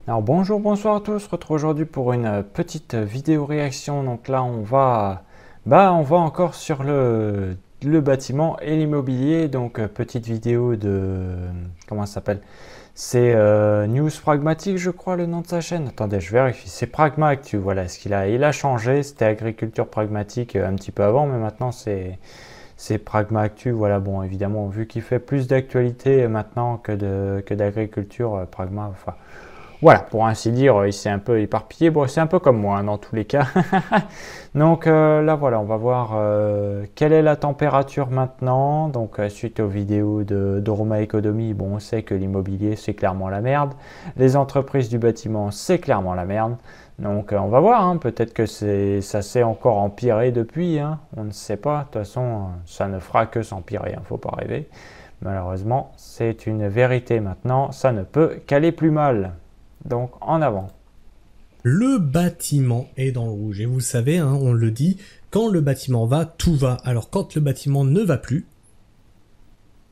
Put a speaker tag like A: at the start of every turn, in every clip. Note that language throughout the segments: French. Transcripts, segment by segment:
A: Alors bonjour, bonsoir à tous, on se retrouve aujourd'hui pour une petite vidéo réaction. Donc là on va encore sur le bâtiment et l'immobilier. Donc petite vidéo de, comment ça s'appelle? C'est News Pragmatique, je crois, le nom de sa chaîne. Attendez, je vérifie. C'est Pragma Actu, voilà. Il a changé, c'était Agriculture Pragmatique un petit peu avant, mais maintenant c'est Pragma Actu. Voilà, bon, évidemment, vu qu'il fait plus d'actualité maintenant que d'agriculture, Pragma, enfin, voilà, pour ainsi dire, il s'est un peu éparpillé. Bon, c'est un peu comme moi, hein, dans tous les cas. Donc là, voilà, on va voir quelle est la température maintenant. Donc suite aux vidéos de Roma Economy, bon, on sait que l'immobilier, c'est clairement la merde. Les entreprises du bâtiment, c'est clairement la merde. Donc on va voir, hein, peut-être que ça s'est encore empiré depuis, hein, on ne sait pas. De toute façon, ça ne fera que s'empirer, hein, faut pas rêver. Malheureusement, c'est une vérité maintenant, ça ne peut qu'aller plus mal. Donc en avant.
B: Le bâtiment est dans le rouge. Et vous savez, hein, on le dit, quand le bâtiment va, tout va. Alors quand le bâtiment ne va plus,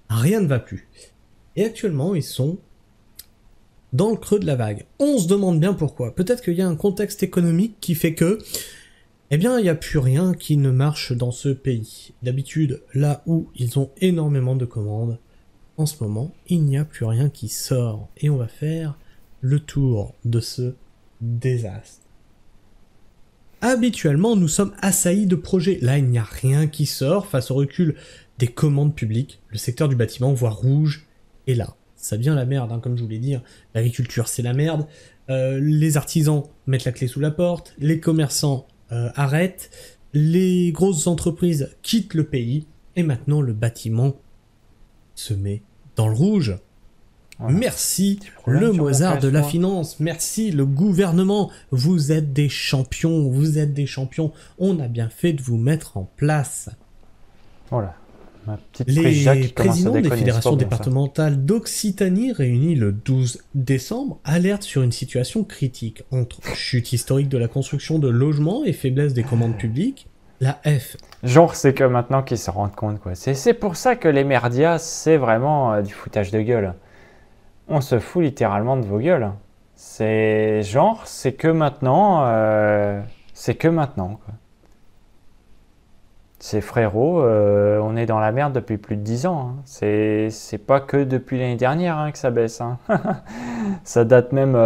B: rien ne va plus. Et actuellement, ils sont dans le creux de la vague. On se demande bien pourquoi. Peut-être qu'il y a un contexte économique qui fait que, eh bien, il n'y a plus rien qui ne marche dans ce pays. D'habitude, là où ils ont énormément de commandes, en ce moment, il n'y a plus rien qui sort. Et on va faire le tour de ce désastre. Habituellement, nous sommes assaillis de projets. Là, il n'y a rien qui sort face au recul des commandes publiques. Le secteur du bâtiment voit rouge. Et là, ça devient la merde, hein, comme je vous l'ai dit. L'agriculture, c'est la merde. Les artisans mettent la clé sous la porte. Les commerçants arrêtent. Les grosses entreprises quittent le pays. Et maintenant, le bâtiment se met dans le rouge.
A: Voilà.
B: Merci
A: Problème
B: le
A: sur mon
B: Mozart de la
A: PS3.
B: finance, merci le gouvernement, vous êtes des champions, vous êtes des champions, on a bien fait de vous mettre en place.
A: Voilà. Ma petite prise Jacques
B: Les
A: qui commence à
B: présidents des
A: déconner, c'est pas
B: fédérations
A: bon ça.
B: départementales d'Occitanie réunis le 12 décembre alertent sur une situation critique entre chute historique de la construction de logements et faiblesse des commandes publiques. La F.
A: Genre, c'est que maintenant qu'ils se rendent compte, quoi. C'est pour ça que les merdias, c'est vraiment du foutage de gueule. On se fout littéralement de vos gueules. C'est genre, c'est que maintenant. C'est que maintenant, quoi. C'est frérot, on est dans la merde depuis plus de 10 ans, hein. C'est pas que depuis l'année dernière, hein, que ça baisse, hein. Ça date même,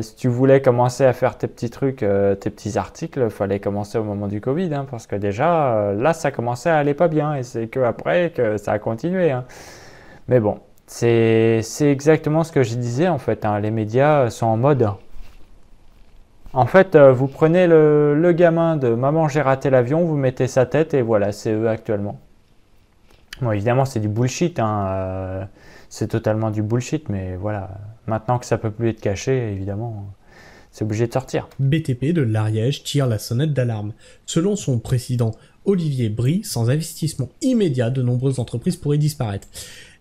A: si tu voulais commencer à faire tes petits trucs, tes petits articles, il fallait commencer au moment du Covid, hein, parce que déjà, là, ça commençait à aller pas bien, et c'est que après que ça a continué, hein. Mais bon, c'est exactement ce que je disais, en fait, hein. Les médias sont en mode. En fait, vous prenez le gamin de Maman j'ai raté l'avion, vous mettez sa tête et voilà, c'est eux actuellement. Bon, évidemment, c'est du bullshit, hein, c'est totalement du bullshit, mais voilà, maintenant que ça peut plus être caché, évidemment, c'est obligé de sortir.
B: BTP de l'Ariège tire la sonnette d'alarme. Selon son président Olivier Brie, sans investissement immédiat, de nombreuses entreprises pourraient disparaître.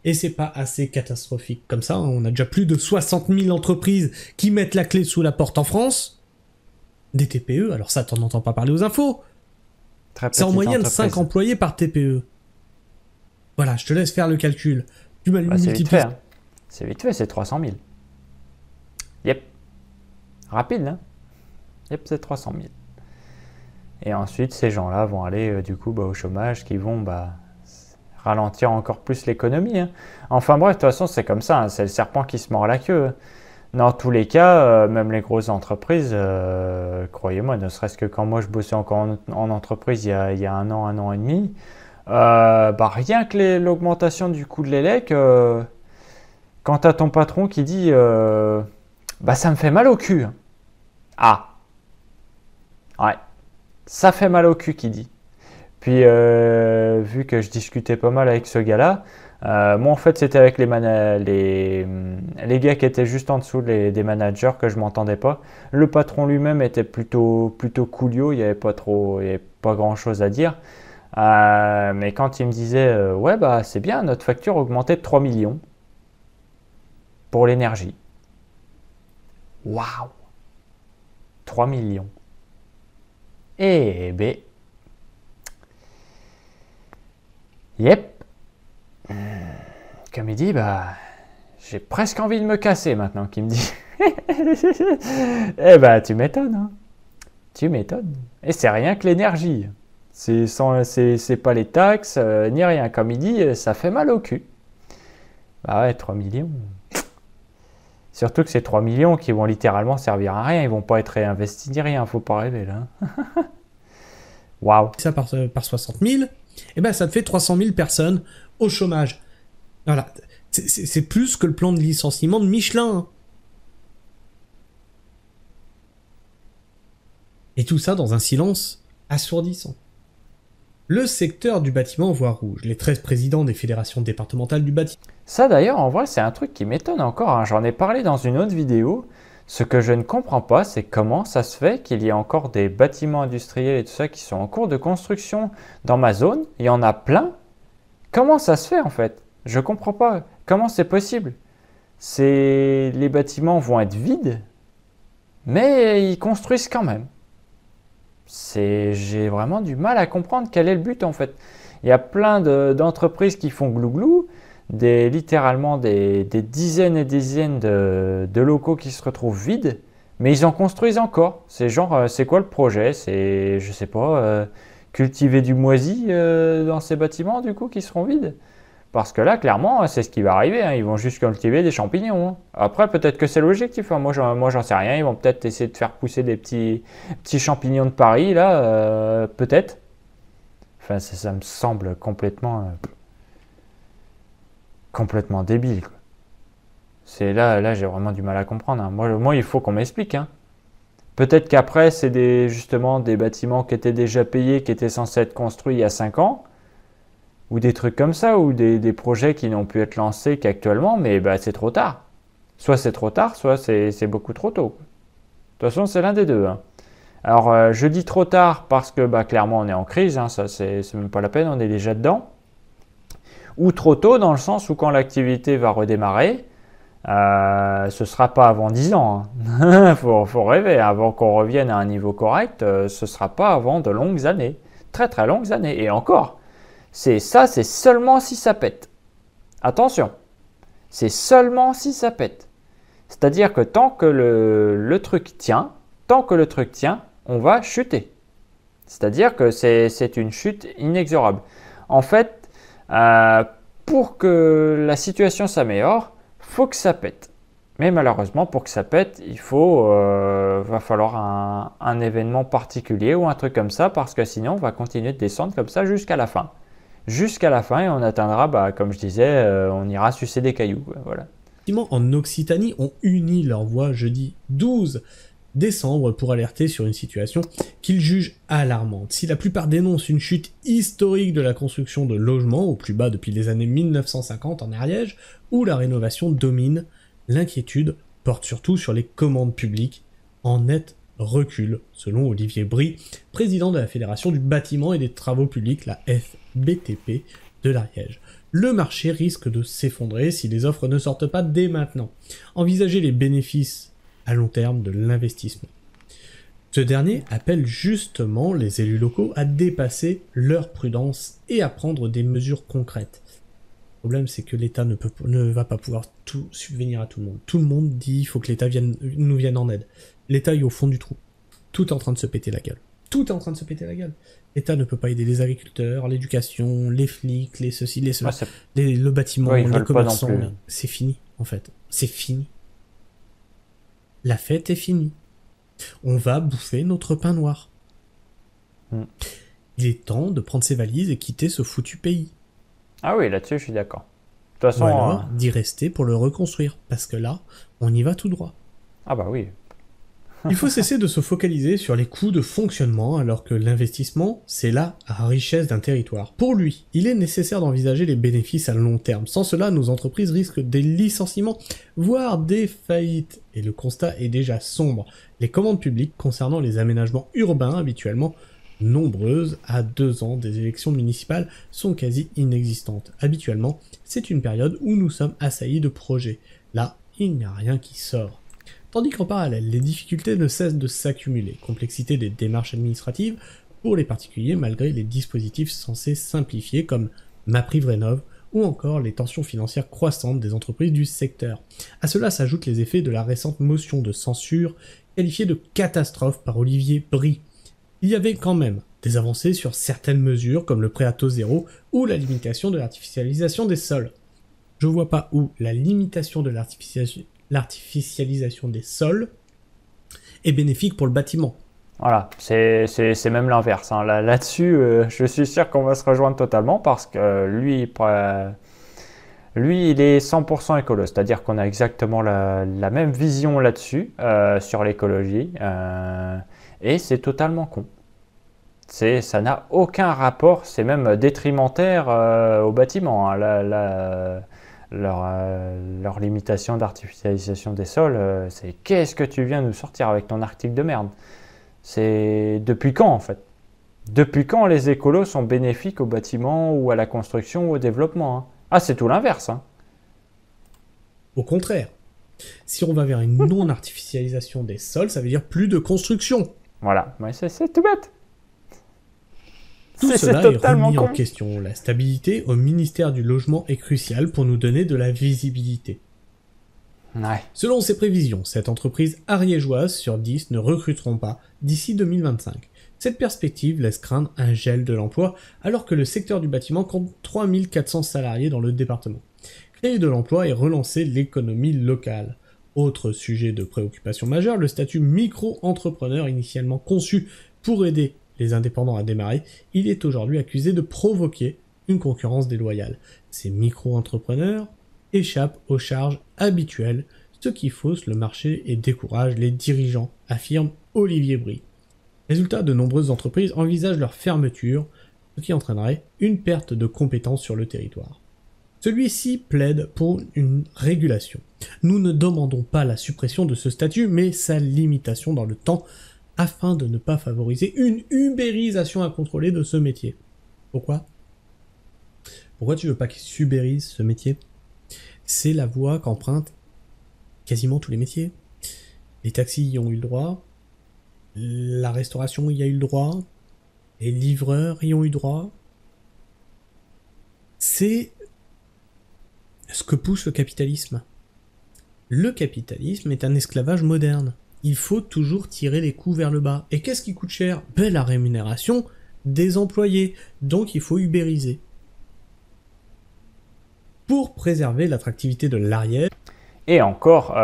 B: Et c'est pas assez catastrophique comme ça, hein. On a déjà plus de 60 000 entreprises qui mettent la clé sous la porte en France. Des TPE, alors ça t'en entends pas parler aux infos.
A: Très
B: C'est en
A: petite
B: moyenne 5
A: entreprise.
B: employés par TPE. Voilà, je te laisse faire le calcul. Tu
A: Bah, c'est vite fait,
B: multiplies.
A: hein. C'est vite fait, c'est 300 000. Yep. Rapide, hein. Yep, c'est 300 000. Et ensuite, ces gens-là vont aller du coup au chômage, qui vont ralentir encore plus l'économie, hein. Enfin bref, de toute façon, c'est comme ça, hein, c'est le serpent qui se mord la queue, hein. Dans tous les cas, même les grosses entreprises, croyez-moi, ne serait-ce que quand moi je bossais encore en entreprise il y a un an et demi, rien que l'augmentation du coût de l'élec, quand tu as ton patron qui dit ça me fait mal au cul. Ah, ouais, ça fait mal au cul qui dit. Puis, vu que je discutais pas mal avec ce gars-là, moi en fait c'était avec les gars qui étaient juste en dessous des managers que je m'entendais pas. Le patron lui-même était plutôt coolio, il y avait pas grand-chose à dire. Mais quand il me disait ouais bah c'est bien, notre facture a augmenté de 3 millions pour l'énergie. Waouh, 3 millions. Eh ben, yep. Comme il dit, j'ai presque envie de me casser maintenant qu'il me dit. Eh ben, tu m'étonnes, hein. Tu m'étonnes. Et c'est rien que l'énergie. C'est pas les taxes, ni rien. Comme il dit, ça fait mal au cul. Bah ouais, 3 millions. Surtout que c'est 3 millions qui vont littéralement servir à rien. Ils vont pas être réinvestis ni rien. Faut pas rêver, là. Waouh.
B: Ça par 60 000, et ben ça te fait 300 000 personnes au chômage. Voilà. C'est plus que le plan de licenciement de Michelin. Hein. Et tout ça dans un silence assourdissant. Le secteur du bâtiment voit rouge. Les 13 présidents des fédérations départementales du bâtiment.
A: Ça d'ailleurs, en vrai, c'est un truc qui m'étonne encore. Hein. J'en ai parlé dans une autre vidéo. Ce que je ne comprends pas, c'est comment ça se fait qu'il y ait encore des bâtiments industriels et tout ça qui sont en cours de construction dans ma zone. Il y en a plein. Comment ça se fait en fait? Je comprends pas. Comment c'est possible? Les bâtiments vont être vides, mais ils construisent quand même. J'ai vraiment du mal à comprendre quel est le but en fait. Il y a plein d'entreprises qui font glouglou, littéralement des dizaines et des dizaines de locaux qui se retrouvent vides, mais ils en construisent encore. C'est genre, c'est quoi le projet? C'est, je sais pas, cultiver du moisi dans ces bâtiments du coup qui seront vides? Parce que là, clairement, c'est ce qui va arriver. Hein. Ils vont juste cultiver des champignons. Hein. Après, peut-être que c'est l'objectif. Hein. Moi, j'en sais rien. Ils vont peut-être essayer de faire pousser des petits champignons de Paris, là. Peut-être. Enfin, ça me semble complètement débile. Quoi. Là, j'ai vraiment du mal à comprendre. Hein. Moi, il faut qu'on m'explique. Hein. Peut-être qu'après, c'est justement des bâtiments qui étaient déjà payés, qui étaient censés être construits il y a 5 ans. Ou des trucs comme ça, ou des projets qui n'ont pu être lancés qu'actuellement, mais bah, c'est trop tard. Soit c'est trop tard, soit c'est beaucoup trop tôt. De toute façon, c'est l'un des deux. Hein. Alors, je dis trop tard parce que bah, clairement, on est en crise, hein, ça c'est même pas la peine, on est déjà dedans. Ou trop tôt, dans le sens où quand l'activité va redémarrer, ce sera pas avant 10 ans. Hein. faut rêver, avant qu'on revienne à un niveau correct, ce sera pas avant de longues années. Très très longues années. Et encore. C'est seulement si ça pète. Attention, c'est seulement si ça pète. C'est-à-dire que tant que le truc tient, on va chuter. C'est-à-dire que c'est une chute inexorable. En fait, pour que la situation s'améliore, faut que ça pète. Mais malheureusement, pour que ça pète, va falloir un événement particulier ou un truc comme ça, parce que sinon, on va continuer de descendre comme ça jusqu'à la fin. Jusqu'à la fin et on atteindra, bah, comme je disais, on ira sucer des cailloux. Voilà.
B: En Occitanie, ont uni leur voix jeudi 12 décembre pour alerter sur une situation qu'ils jugent alarmante. Si la plupart dénoncent une chute historique de la construction de logements au plus bas depuis les années 1950 en Ariège, où la rénovation domine, l'inquiétude porte surtout sur les commandes publiques en net recul, selon Olivier Brie, président de la Fédération du bâtiment et des travaux publics, la FBTP de l'Ariège. Le marché risque de s'effondrer si les offres ne sortent pas dès maintenant. Envisagez les bénéfices à long terme de l'investissement. Ce dernier appelle justement les élus locaux à dépasser leur prudence et à prendre des mesures concrètes. Le problème, c'est que l'État ne va pas pouvoir tout subvenir à tout le monde. Tout le monde dit qu'il faut que l'État nous vienne en aide. L'État est au fond du trou. Tout est en train de se péter la gueule. Tout est en train de se péter la gueule. L'État ne peut pas aider les agriculteurs, l'éducation, les flics, les ceci, les cela, le bâtiment, les commerçants. C'est fini, en fait. C'est fini. La fête est finie. On va bouffer notre pain noir. Il est temps de prendre ses valises et quitter ce foutu pays.
A: Ah oui, là-dessus, je suis d'accord. De toute façon,
B: ou alors d'y rester pour le reconstruire, parce que là, on y va tout droit.
A: Ah bah oui.
B: Il faut cesser de se focaliser sur les coûts de fonctionnement, alors que l'investissement, c'est la richesse d'un territoire. Pour lui, il est nécessaire d'envisager les bénéfices à long terme. Sans cela, nos entreprises risquent des licenciements, voire des faillites. Et le constat est déjà sombre. Les commandes publiques concernant les aménagements urbains, habituellement nombreuses à 2 ans des élections municipales, sont quasi inexistantes. Habituellement, c'est une période où nous sommes assaillis de projets. Là, il n'y a rien qui sort. Tandis qu'en parallèle, les difficultés ne cessent de s'accumuler. Complexité des démarches administratives pour les particuliers malgré les dispositifs censés simplifier comme MaPrimeRénov' ou encore les tensions financières croissantes des entreprises du secteur. À cela s'ajoutent les effets de la récente motion de censure qualifiée de catastrophe par Olivier Bry. Il y avait quand même des avancées sur certaines mesures comme le prêt à taux zéro ou la limitation de l'artificialisation des sols. Je vois pas où la limitation de l'artificialisation des sols est bénéfique pour le bâtiment.
A: Voilà, c'est même l'inverse, hein. Là-dessus, je suis sûr qu'on va se rejoindre totalement parce que lui, il est 100% écolo, c'est-à-dire qu'on a exactement la même vision là-dessus, sur l'écologie, et c'est totalement con. Ça n'a aucun rapport, c'est même détrimentaire au bâtiment, hein. Leur limitation d'artificialisation des sols, c'est qu'est-ce que tu viens nous sortir avec ton article de merde? C'est depuis quand en fait? Depuis quand les écolos sont bénéfiques au bâtiment ou à la construction ou au développement, hein? Ah, c'est tout l'inverse, hein.
B: Au contraire, si on va vers une non-artificialisation des sols, ça veut dire plus de construction.
A: Voilà, ouais, c'est tout bête.
B: Tout
A: C'est
B: cela est
A: totalement
B: remis en
A: con.
B: question. La stabilité au ministère du Logement est cruciale pour nous donner de la visibilité.
A: Ouais.
B: Selon ses prévisions, cette entreprise ariégeoise sur 10 ne recruteront pas d'ici 2025. Cette perspective laisse craindre un gel de l'emploi alors que le secteur du bâtiment compte 3400 salariés dans le département. Créer de l'emploi et relancer l'économie locale. Autre sujet de préoccupation majeure, le statut micro-entrepreneur initialement conçu pour aider les indépendants à démarrer, il est aujourd'hui accusé de provoquer une concurrence déloyale. Ces micro-entrepreneurs échappent aux charges habituelles, ce qui fausse le marché et décourage les dirigeants, affirme Olivier Bry. Résultat, de nombreuses entreprises envisagent leur fermeture, ce qui entraînerait une perte de compétences sur le territoire. Celui-ci plaide pour une régulation. Nous ne demandons pas la suppression de ce statut, mais sa limitation dans le temps, afin de ne pas favoriser une ubérisation incontrôlée de ce métier. Pourquoi tu veux pas qu'il s'ubérise ce métier? C'est la voie qu'empruntent quasiment tous les métiers. Les taxis y ont eu le droit, la restauration y a eu le droit, les livreurs y ont eu droit. C'est ce que pousse le capitalisme. Le capitalisme est un esclavage moderne. Il faut toujours tirer les coûts vers le bas. Et qu'est-ce qui coûte cher? La rémunération des employés. Donc il faut ubériser. Pour préserver l'attractivité de l'Ariège.
A: Et encore,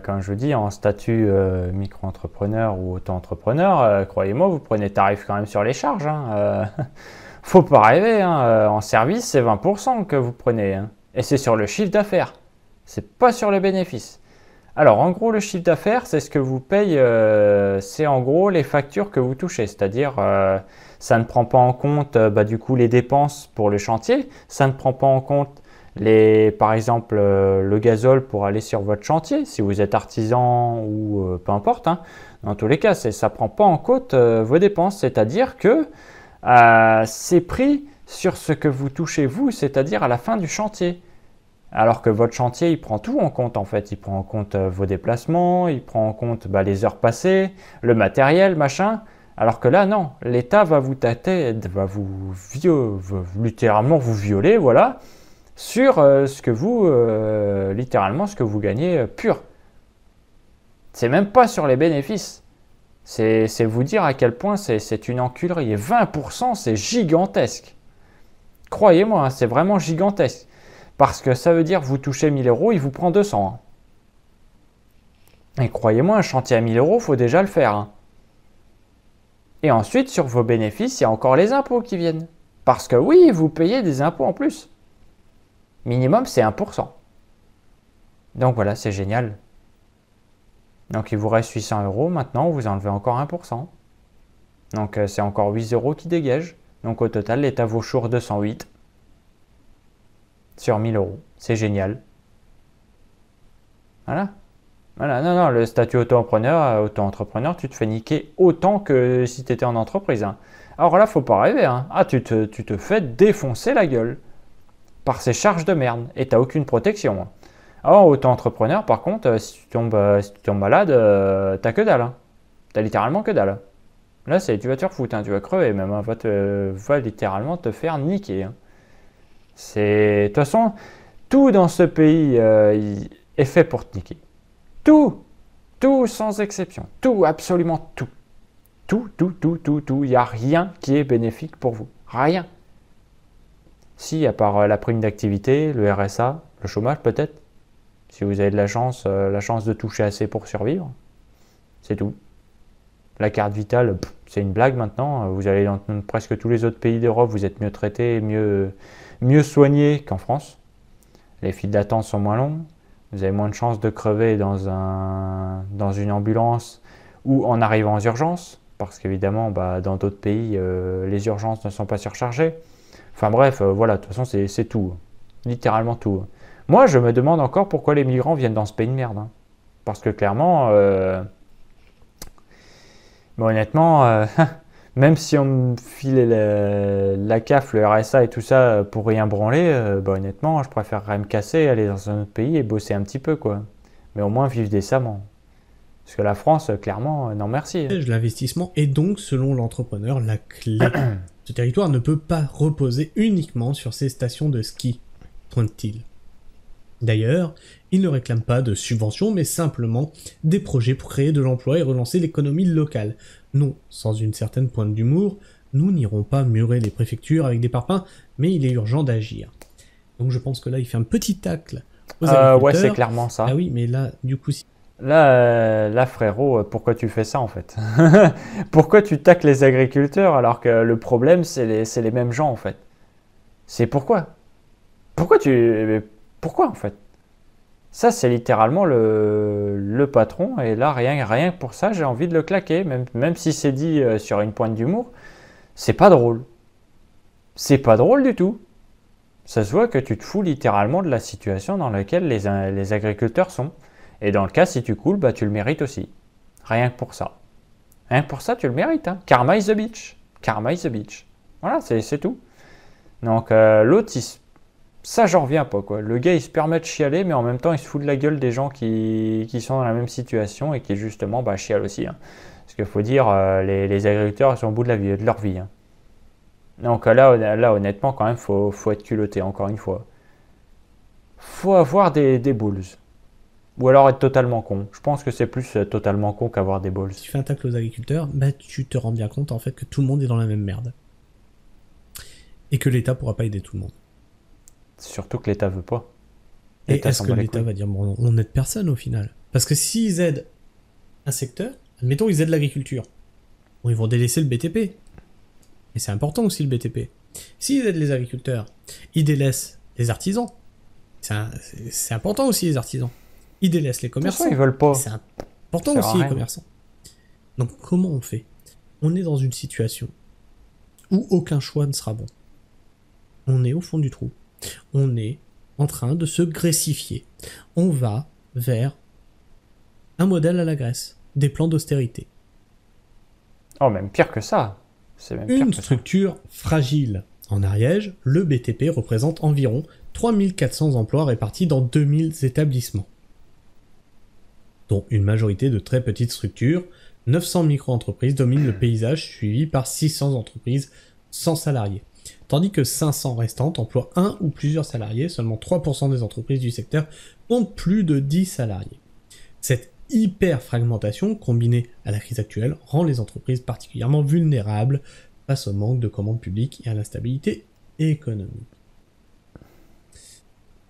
A: comme je dis, en statut micro-entrepreneur ou auto-entrepreneur, croyez-moi, vous prenez tarif quand même sur les charges, hein. Faut pas rêver, hein. En service, c'est 20% que vous prenez, hein. Et c'est sur le chiffre d'affaires. C'est pas sur le bénéfice. Alors, en gros, le chiffre d'affaires, c'est ce que vous payez, c'est en gros les factures que vous touchez. C'est-à-dire, ça ne prend pas en compte, du coup, les dépenses pour le chantier. Ça ne prend pas en compte par exemple, le gazole pour aller sur votre chantier, si vous êtes artisan ou peu importe, hein. Dans tous les cas, ça ne prend pas en compte vos dépenses. C'est-à-dire que c'est pris sur ce que vous touchez vous, c'est-à-dire à la fin du chantier. Alors que votre chantier, il prend tout en compte en fait. Il prend en compte vos déplacements, il prend en compte les heures passées, le matériel, machin. Alors que là, non. L'État va vous tâter, va littéralement vous violer, voilà, sur ce que vous, littéralement, ce que vous gagnez pur. C'est même pas sur les bénéfices. C'est vous dire à quel point c'est une enculerie. Et 20%, c'est gigantesque. Croyez-moi, hein, c'est vraiment gigantesque. Parce que ça veut dire que vous touchez 1000 euros, il vous prend 200. Hein. Et croyez-moi, un chantier à 1000 euros, il faut déjà le faire. Hein. Et ensuite, sur vos bénéfices, il y a encore les impôts qui viennent. Parce que oui, vous payez des impôts en plus. Minimum, c'est 1%. Donc voilà, c'est génial. Donc il vous reste 800 euros. Maintenant, vous enlevez encore 1%. Donc c'est encore 8 euros qui dégagent. Donc au total, l'État vous choure 208. Sur 1000 euros. C'est génial. Voilà. Voilà. Non, le statut auto-entrepreneur, tu te fais niquer autant que si tu étais en entreprise. Hein. Alors là, faut pas rêver. Hein. Ah, tu te fais défoncer la gueule par ces charges de merde et tu n'as aucune protection. Hein. Alors, auto-entrepreneur, par contre, si tu tombes malade, t'as que dalle. Hein. T'as littéralement que dalle. Là, tu vas te faire foutre, hein. Tu vas crever même. Hein. Va littéralement te faire niquer. Hein. De toute façon, tout dans ce pays est fait pour te niquer. Tout, tout sans exception. Tout, absolument tout. Tout, tout, tout, tout, tout. Il n'y a rien qui est bénéfique pour vous. Rien. Si, à part la prime d'activité, le RSA, le chômage peut-être. Si vous avez de la chance de toucher assez pour survivre. C'est tout. La carte vitale, c'est une blague maintenant. Vous allez dans presque tous les autres pays d'Europe, vous êtes mieux traités, mieux soignés qu'en France. Les files d'attente sont moins longues. Vous avez moins de chances de crever dans une ambulance ou en arrivant aux urgences. Parce qu'évidemment, dans d'autres pays, les urgences ne sont pas surchargées. Enfin bref, voilà, de toute façon, c'est tout. Littéralement tout. Moi, je me demande encore pourquoi les migrants viennent dans ce pays de merde. Hein. Parce que clairement, honnêtement, même si on me filait la CAF, le RSA et tout ça pour rien branler, honnêtement, je préférerais me casser, aller dans un autre pays et bosser un petit peu, quoi. Mais au moins vivre décemment. Parce que la France, clairement, non merci.
B: L'investissement est donc, selon l'entrepreneur, la clé. Ce territoire ne peut pas reposer uniquement sur ses stations de ski, pointe-t-il. D'ailleurs, il ne réclame pas de subventions, mais simplement des projets pour créer de l'emploi et relancer l'économie locale. Non, sans une certaine pointe d'humour, nous n'irons pas murer les préfectures avec des parpaings, mais il est urgent d'agir. Donc je pense que là, il fait un petit tacle aux agriculteurs.
A: Ouais, c'est clairement ça.
B: Ah oui, mais là, du coup...
A: Là, frérot, pourquoi tu fais ça en fait? Pourquoi tu tacles les agriculteurs alors que le problème, c'est les mêmes gens en fait? C'est pourquoi? Pourquoi en fait? Ça, c'est littéralement le patron, et là, rien que pour ça, j'ai envie de le claquer, même si c'est dit sur une pointe d'humour, c'est pas drôle. C'est pas drôle du tout. Ça se voit que tu te fous littéralement de la situation dans laquelle les agriculteurs sont. Et dans le cas, si tu coules, tu le mérites aussi. Rien que pour ça. Rien que pour ça, tu le mérites. Hein. Karma is the bitch. Karma is the bitch. Voilà, c'est tout. Donc, l'autre, ça, j'en reviens pas, quoi. Le gars, il se permet de chialer, mais en même temps, il se fout de la gueule des gens qui sont dans la même situation et qui, justement, chialent aussi. Hein. Parce qu'il faut dire, les agriculteurs, ils sont au bout de leur vie. Hein. Donc là, honnêtement, quand même, faut être culotté, encore une fois. Faut avoir des balls. Ou alors être totalement con. Je pense que c'est plus totalement con qu'avoir des balls.
B: Si tu fais un tacle aux agriculteurs, tu te rends bien compte, en fait, que tout le monde est dans la même merde. Et que l'État pourra pas aider tout le monde.
A: Surtout que l'État veut pas.
B: Et est-ce que l'État va dire, bon, on n'aide personne au final? Parce que s'ils aident un secteur, admettons ils aident l'agriculture, bon, ils vont délaisser le BTP. Et c'est important aussi le BTP. S'ils aident les agriculteurs, ils délaissent les artisans. C'est important aussi les artisans. Ils délaissent les commerçants.
A: Ils veulent pas.
B: C'est important aussi les commerçants. Donc comment on fait? On est dans une situation où aucun choix ne sera bon. On est au fond du trou. On est en train de se grassifier. On va vers un modèle à la Grèce, des plans d'austérité.
A: Oh, même pire que ça. C'est même
B: Une structure fragile. En Ariège, le BTP représente environ 3400 emplois répartis dans 2000 établissements, dont une majorité de très petites structures. 900 micro-entreprises dominent le paysage, suivi par 600 entreprises sans salariés. Tandis que 500 restantes emploient un ou plusieurs salariés, seulement 3% des entreprises du secteur comptent plus de 10 salariés. Cette hyper-fragmentation, combinée à la crise actuelle, rend les entreprises particulièrement vulnérables face au manque de commandes publiques et à l'instabilité économique.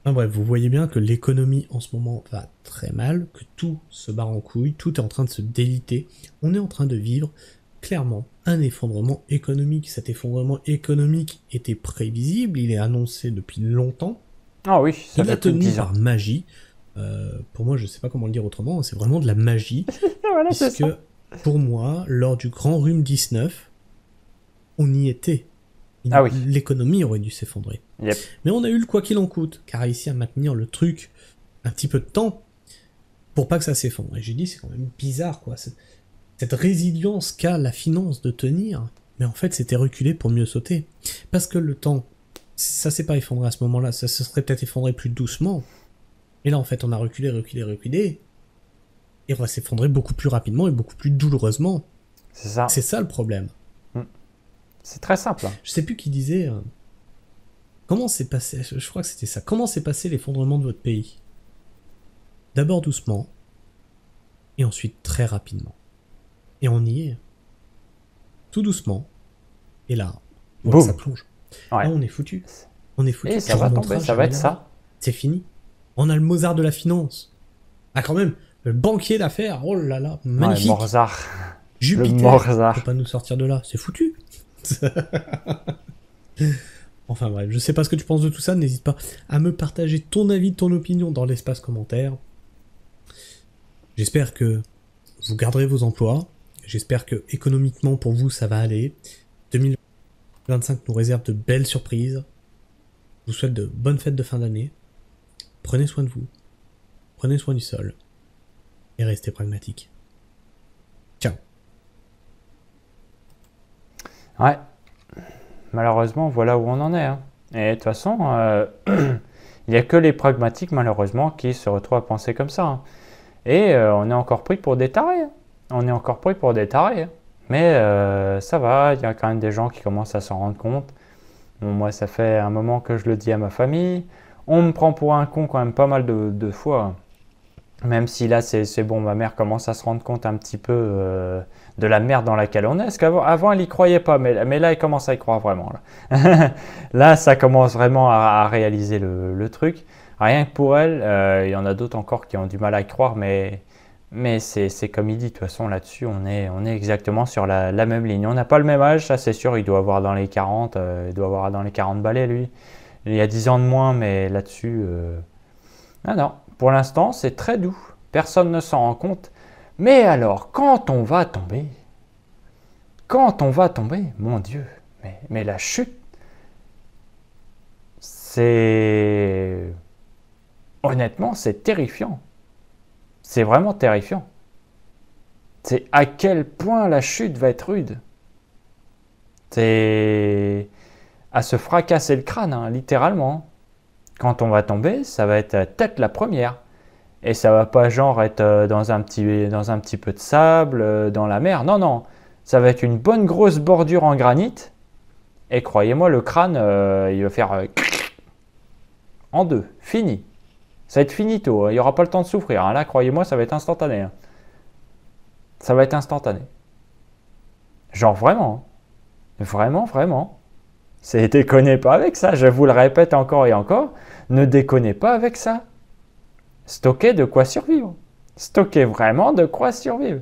B: Bref, vous voyez bien que l'économie en ce moment va très mal, que tout se barre en couille, tout est en train de se déliter. On est en train de vivre clairement un effondrement économique. Cet effondrement économique était prévisible, il est annoncé depuis longtemps.
A: Ah oui, ça
B: il a tenu par magie. Pour moi, je sais pas comment le dire autrement, c'est vraiment de la magie.
A: Voilà,
B: puisque pour moi, lors du grand rhume 19, on y était. L'économie aurait dû s'effondrer.
A: Yep.
B: Mais on a eu le quoi qu'il en coûte, qui a réussi à maintenir le truc un petit peu de temps pour pas que ça s'effondre. Et j'ai dit, c'est quand même bizarre, quoi. Cette résilience qu'a la finance de tenir, mais en fait, c'était reculé pour mieux sauter. Parce que le temps, ça s'est pas effondré à ce moment-là, ça se serait peut-être effondré plus doucement. Et là, en fait, on a reculé, et on va s'effondrer beaucoup plus rapidement et beaucoup plus douloureusement.
A: C'est ça.
B: C'est ça le problème.
A: C'est très simple.
B: Je sais plus qui disait... Comment s'est passé, je crois que c'était ça, comment s'est passé l'effondrement de votre pays? D'abord doucement, et ensuite très rapidement. Et on y est. Tout doucement, et là, voilà, ça
A: Boum.
B: plonge.
A: Ouais.
B: Là, on est foutu. On est foutu.
A: Et ça va tomber, ça va être ça.
B: C'est fini. On a le Mozart de la finance. Ah, quand même, le banquier d'affaires, oh là là, magnifique.
A: Ouais, Mozart.
B: Jupiter,
A: Le Mozart.
B: peut pas nous sortir de là, c'est foutu. Enfin bref, je sais pas ce que tu penses de tout ça, n'hésite pas à me partager ton avis, ton opinion dans l'espace commentaire. J'espère que vous garderez vos emplois, j'espère que économiquement pour vous ça va aller. 2025 nous réserve de belles surprises. Je vous souhaite de bonnes fêtes de fin d'année. Prenez soin de vous, prenez soin du sol, et restez pragmatiques. Ciao.
A: Ouais. Malheureusement, voilà où on en est. Hein. Et de toute façon, il n'y a que les pragmatiques, malheureusement, qui se retrouvent à penser comme ça. Hein. Et on est encore pris pour des tarés. Hein. On est encore pris pour des tarés. Hein. Mais ça va, il y a quand même des gens qui commencent à s'en rendre compte. Bon, moi, ça fait un moment que je le dis à ma famille. On me prend pour un con quand même pas mal de fois. Hein. Même si là, c'est bon, ma mère commence à se rendre compte un petit peu de la merde dans laquelle on est. Parce qu'avant, elle y croyait pas, mais là, elle commence à y croire vraiment. Là, là ça commence vraiment à réaliser le truc. Rien que pour elle, il y en a d'autres encore qui ont du mal à y croire, mais c'est comme il dit, de toute façon, là-dessus, on est exactement sur la même ligne. On n'a pas le même âge, ça c'est sûr, il doit avoir dans les 40, il doit avoir dans les 40 balais, lui. Il y a 10 ans de moins, mais là-dessus... Ah non, pour l'instant, c'est très doux. Personne ne s'en rend compte. Mais alors, quand on va tomber, mon Dieu, mais la chute, c'est... Honnêtement, c'est terrifiant. C'est vraiment terrifiant. C'est à quel point la chute va être rude. C'est à se fracasser le crâne, hein, littéralement. Quand on va tomber, ça va être tête la première. Et ça va pas genre être dans un petit peu de sable, dans la mer. Non, non. Ça va être une bonne grosse bordure en granit. Et croyez-moi, le crâne, il va faire en deux. Fini. Ça va être finito. Il n'y aura pas le temps de souffrir. Hein. Là, croyez-moi, ça va être instantané. Hein. Ça va être instantané. Genre vraiment. Vraiment, vraiment. C'est déconnez pas avec ça. Je vous le répète encore et encore. Ne déconnez pas avec ça. Stockez de quoi survivre. Stockez vraiment de quoi survivre.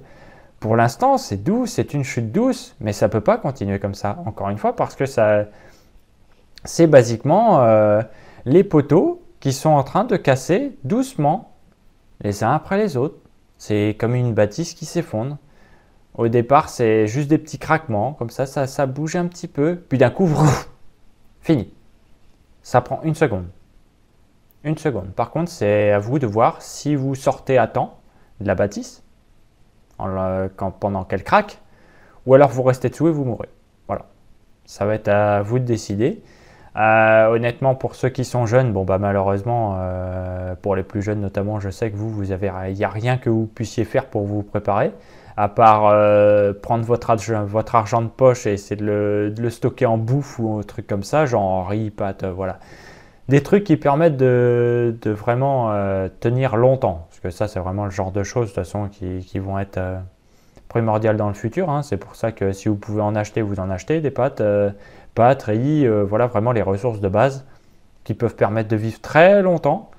A: Pour l'instant, c'est doux, c'est une chute douce, mais ça ne peut pas continuer comme ça, encore une fois, parce que ça, c'est basiquement les poteaux qui sont en train de casser doucement, les uns après les autres. C'est comme une bâtisse qui s'effondre. Au départ, c'est juste des petits craquements, comme ça bouge un petit peu, puis d'un coup, fini. Ça prend une seconde. Une seconde. Par contre, c'est à vous de voir si vous sortez à temps de la bâtisse pendant qu'elle craque, ou alors vous restez dessous et vous mourrez. Voilà. Ça va être à vous de décider. Honnêtement, pour ceux qui sont jeunes, bon bah malheureusement, pour les plus jeunes notamment, je sais que il n'y a rien que vous puissiez faire pour vous préparer, à part prendre votre argent de poche et essayer de le stocker en bouffe ou un truc comme ça, genre riz, pâtes, voilà. Des trucs qui permettent de vraiment tenir longtemps. Parce que ça, c'est vraiment le genre de choses, de toute façon, qui vont être primordiales dans le futur. Hein. C'est pour ça que si vous pouvez en acheter, vous en achetez des pâtes, riz, voilà vraiment les ressources de base qui peuvent permettre de vivre très longtemps.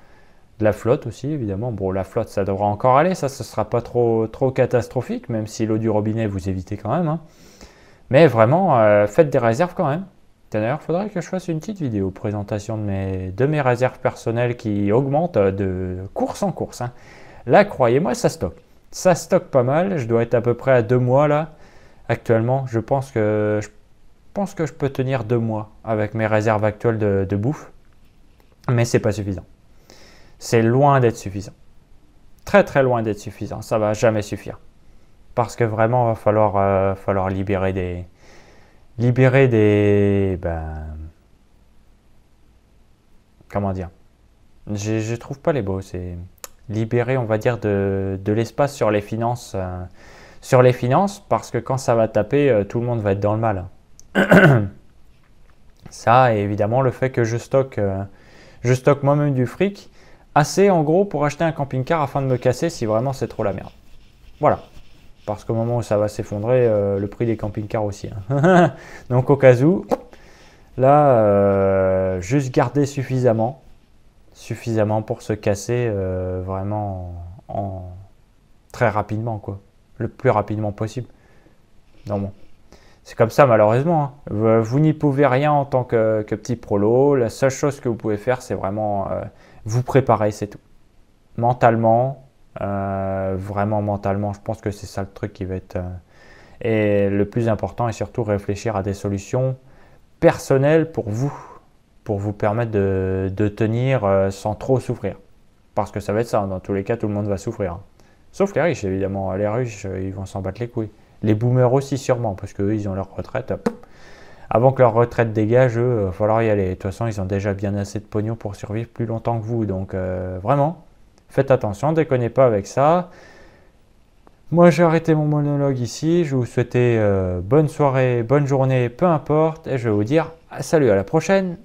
A: De la flotte aussi, évidemment. Bon, la flotte, ça devra encore aller. Ça, ce ne sera pas trop catastrophique, même si l'eau du robinet, vous évitez quand même. Hein. Mais vraiment, faites des réserves quand même. D'ailleurs, il faudrait que je fasse une petite vidéo présentation de mes réserves personnelles qui augmentent de course en course. Hein. Là, croyez-moi, ça stocke. Ça stocke pas mal. Je dois être à peu près à 2 mois là. Actuellement, je pense que je peux tenir 2 mois avec mes réserves actuelles de bouffe. Mais c'est pas suffisant. C'est loin d'être suffisant. Très très loin d'être suffisant. Ça va jamais suffire. Parce que vraiment, il va falloir libérer des... comment dire, je trouve pas les mots, c'est libérer, on va dire, de l'espace sur les finances, parce que quand ça va taper, tout le monde va être dans le mal. Ça, et évidemment, le fait que je stocke moi-même du fric, assez en gros pour acheter un camping-car afin de me casser si vraiment c'est trop la merde. Voilà. Parce qu'au moment où ça va s'effondrer, le prix des camping-cars aussi. Hein. Donc au cas où, là, juste garder suffisamment pour se casser vraiment très rapidement, quoi. Le plus rapidement possible. Non, bon. C'est comme ça malheureusement. Hein. Vous n'y pouvez rien en tant que petit prolo. La seule chose que vous pouvez faire, c'est vraiment vous préparer, c'est tout. Mentalement, vraiment mentalement, je pense que c'est ça le truc qui va être... et le plus important, et surtout réfléchir à des solutions personnelles pour vous permettre de tenir sans trop souffrir. Parce que ça va être ça, dans tous les cas, tout le monde va souffrir. Hein. Sauf les riches, évidemment. Les riches, ils vont s'en battre les couilles. Les boomers aussi, sûrement, parce qu'eux, ils ont leur retraite. Avant que leur retraite dégage, eux, il va falloir y aller. De toute façon, ils ont déjà bien assez de pognon pour survivre plus longtemps que vous. Donc, vraiment, faites attention, déconnez pas avec ça. Moi, j'ai arrêté mon monologue ici. Je vais vous souhaiter bonne soirée, bonne journée, peu importe. Et je vais vous dire salut, à la prochaine.